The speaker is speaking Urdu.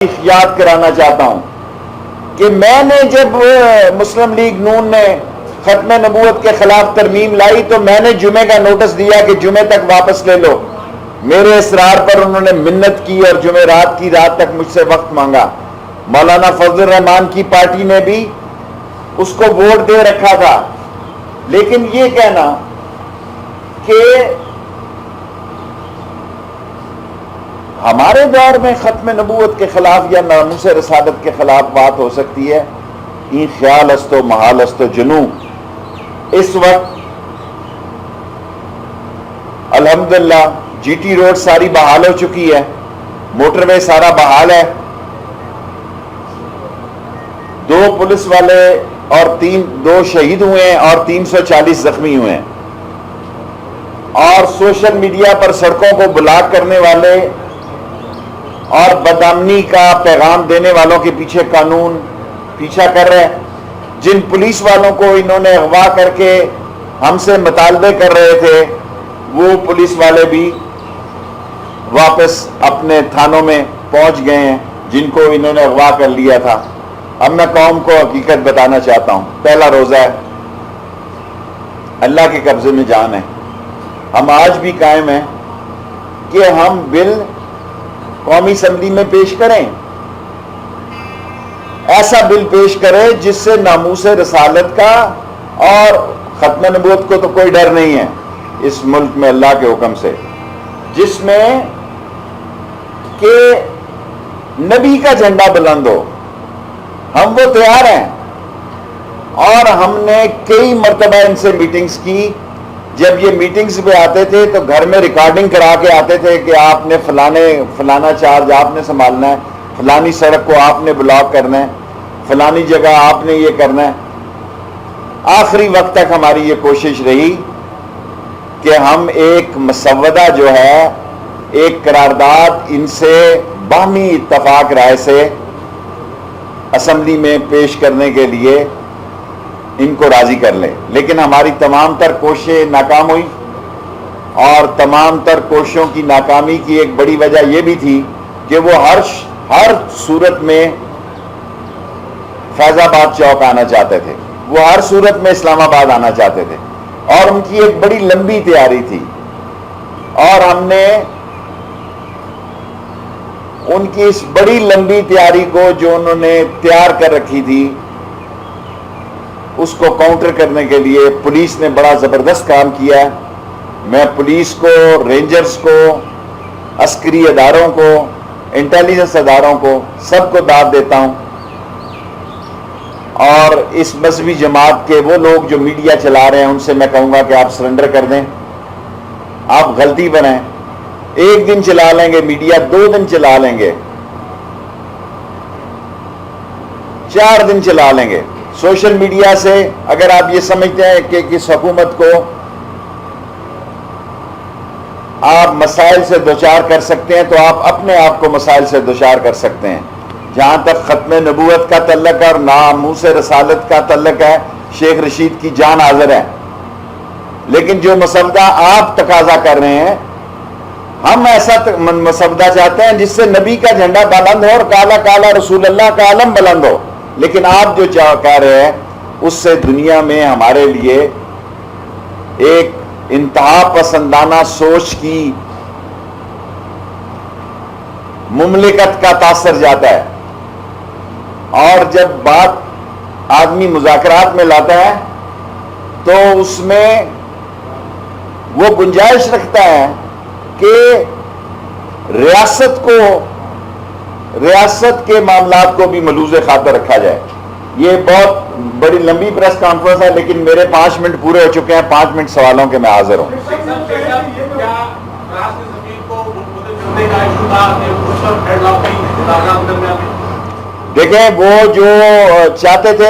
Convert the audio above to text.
یاد کرانا چاہتا ہوں کہ میں نے جب مسلم لیگ نون نے ختم نبوت کے خلاف ترمیم لائی تو میں نے جمعے کا نوٹس دیا کہ جمعے تک واپس لے لو. میرے اصرار پر انہوں نے منت کی اور جمعے رات کی رات تک مجھ سے وقت مانگا. مولانا فضل الرحمان کی پارٹی نے بھی اس کو ووٹ دے رکھا تھا. لیکن یہ کہنا کہ ہمارے دور میں ختم نبوت کے خلاف یا ناموس رسالت کے خلاف بات ہو سکتی ہے، یہ خیال است و محال است و جنوں. اس وقت الحمدللہ جی ٹی روڈ ساری بحال ہو چکی ہے، موٹر وے سارا بحال ہے، 2 پولیس والے اور 2 شہید ہوئے ہیں اور 340 زخمی ہوئے ہیں. اور سوشل میڈیا پر سڑکوں کو بلاک کرنے والے اور بدامنی کا پیغام دینے والوں کے پیچھے قانون پیچھا کر رہے ہیں. جن پولیس والوں کو انہوں نے اغوا کر کے ہم سے مطالبے کر رہے تھے وہ پولیس والے بھی واپس اپنے تھانوں میں پہنچ گئے ہیں جن کو انہوں نے اغوا کر لیا تھا. اب میں قوم کو حقیقت بتانا چاہتا ہوں. پہلا روزہ ہے، اللہ کے قبضے میں جان ہے. ہم آج بھی قائم ہیں کہ ہم بل قومی اسمبلی میں پیش کریں، ایسا بل پیش کریں جس سے ناموس رسالت کا اور ختم نبوت کو تو کوئی ڈر نہیں ہے اس ملک میں اللہ کے حکم سے، جس میں کہ نبی کا جھنڈا بلند ہو. ہم وہ تیار ہیں اور ہم نے کئی مرتبہ ان سے میٹنگز کی. جب یہ میٹنگز پہ آتے تھے تو گھر میں ریکارڈنگ کرا کے آتے تھے کہ آپ نے فلانا چارج آپ نے سنبھالنا ہے، فلانی سڑک کو آپ نے بلاک کرنا ہے، فلانی جگہ آپ نے یہ کرنا ہے. آخری وقت تک ہماری یہ کوشش رہی کہ ہم ایک مسودہ جو ہے، ایک قرارداد ان سے باہمی اتفاق رائے سے اسمبلی میں پیش کرنے کے لیے ان کو راضی کر لیں. لیکن ہماری تمام تر کوششیں ناکام ہوئی، اور تمام تر کوششوں کی ناکامی کی ایک بڑی وجہ یہ بھی تھی کہ وہ ہر صورت میں فیض آباد چوک آنا چاہتے تھے، وہ ہر صورت میں اسلام آباد آنا چاہتے تھے، اور ان کی ایک بڑی لمبی تیاری تھی. اور ہم نے ان کی اس بڑی لمبی تیاری کو جو انہوں نے تیار کر رکھی تھی اس کو کاؤنٹر کرنے کے لیے پولیس نے بڑا زبردست کام کیا ہے. میں پولیس کو، رینجرز کو، عسکری اداروں کو، انٹیلیجنس اداروں کو، سب کو داد دیتا ہوں. اور اس مذہبی جماعت کے وہ لوگ جو میڈیا چلا رہے ہیں ان سے میں کہوں گا کہ آپ سرنڈر کر دیں. آپ غلطی بنائیں، 1 دن چلا لیں گے میڈیا، 2 دن چلا لیں گے، 4 دن چلا لیں گے. سوشل میڈیا سے اگر آپ یہ سمجھتے ہیں کہ کس حکومت کو آپ مسائل سے دوچار کر سکتے ہیں تو آپ اپنے آپ کو مسائل سے دوچار کر سکتے ہیں. جہاں تک ختم نبوت کا تعلق ہے اور ناموس رسالت کا تعلق ہے، شیخ رشید کی جان حاضر ہے. لیکن جو مسودہ آپ تقاضا کر رہے ہیں، ہم ایسا مسودہ چاہتے ہیں جس سے نبی کا جھنڈا بلند ہو اور کالا کالا رسول اللہ کا علم بلند ہو. لیکن آپ جو کہہ رہے ہیں اس سے دنیا میں ہمارے لیے ایک انتہا پسندانہ سوچ کی مملکت کا تاثر جاتا ہے. اور جب بات آدمی مذاکرات میں لاتا ہے تو اس میں وہ گنجائش رکھتا ہے کہ ریاست کے معاملات کو بھی ملوز خاطر رکھا جائے. یہ بہت بڑی لمبی پریس کانفرنس ہے لیکن میرے 5 منٹ پورے ہو چکے ہیں. 5 منٹ سوالوں کے میں حاضر ہوں. دیکھیں وہ جو چاہتے تھے